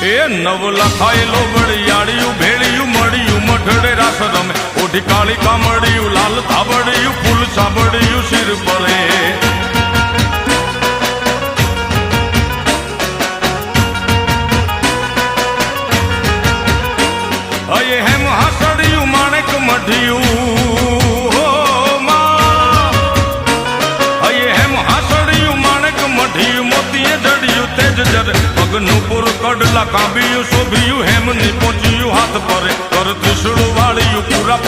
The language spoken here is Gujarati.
એ નવ લખાયેલો વડિયાળિયું ભેળિયું મળ્યું મઢડે રાસ રમે ઓઢી કાળી કામડિયું લાલ થાબડિયું ફૂલ સાબડિયું શિર પરે અયે હેમ હાસડિયું માણેક મઢિયું પગનું પૂર કડલા કાંબિયું શોભિયું હેમની પહોંચ્યું હાથ પરે કર ત્રિશુળ વાળિયું પૂરા